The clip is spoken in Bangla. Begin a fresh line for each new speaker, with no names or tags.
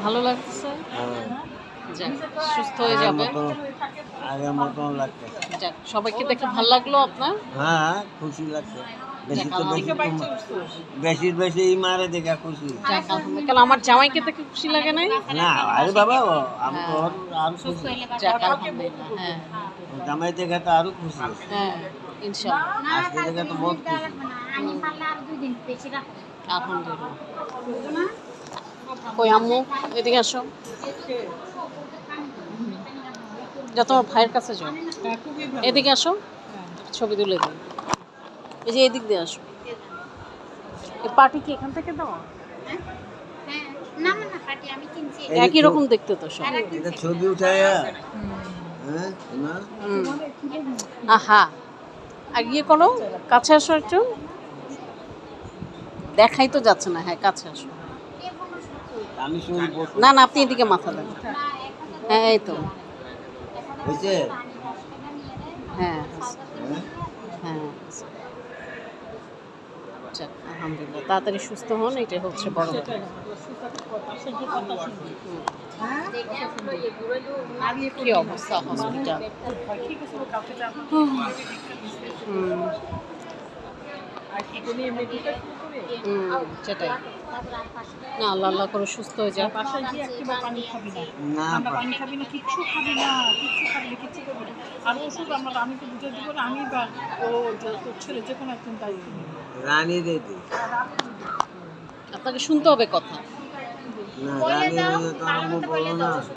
ভালো লাগতেছে?
হ্যাঁ,
যাক, সুস্থ হয়ে যাবে।
আগের মতো লাগছে।
যাক, সবাইকে দেখে ভালো লাগলো আপনার?
হ্যাঁ, খুশি লাগছে। বেশি
যাক,
তো বেশি বেশি বেশি মারে দেখে খুশি।
যাক, আলহামদুলিল্লাহ। কারণ আমার জামাইকে দেখে খুশি লাগে নাই?
না আরে বাবা আমি তো আরো খুশি।
যাক, আলহামদুলিল্লাহ। হ্যাঁ,
জামাই দেখে তো আরো খুশি।
হ্যাঁ, ইনশাআল্লাহ।
আজকে দেখে তো বহুত খুশি।
আলহামদুলিল্লাহ। কই আম্মু, এদিকে আসো। যা তোমার ভাইয়ের কাছে যাও। এদিকে আসো, ছবি তুলে দিই। এই যে এদিক দিয়ে আসো। এই পার্টি কি এখান থেকে দাও? একই রকম দেখতে তো সব।
এটা ছবি উঠায় হ্যাঁ না
আহা, আর ইয়ে করো, কাছে আসো একটু। দেখাই তো যাচ্ছে না। হ্যাঁ, কাছে আসো।
আমি শুনি
না না, আপনি এদিকে মাথা দেন। হ্যাঁ, এই তো।
হয়েছে
হ্যাঁ,
হ্যাঁ?
হ্যাঁ। যাক, আলহামদুলিল্লাহ। তাড়াতাড়ি সুস্থ হন, এটাই হচ্ছে বড় কথা। কি অবস্থা হসপিটাল। সেটাই না, আল্লাহ আল্লাহ করে সুস্থ হয়ে যায়।
না
পানি খাবি না, কিচ্ছু খাবি না, কিচ্ছু করবি না। আর ওষুধ আমি তো বুঝে দিব না, আমি বা ও তোর ছেলে যে কোনো একজন দায়িত্ব নেবে।
রানী রেডি
আপনাকে শুনতে হবে কথা।
না রানী তো আরম্ভ করলো না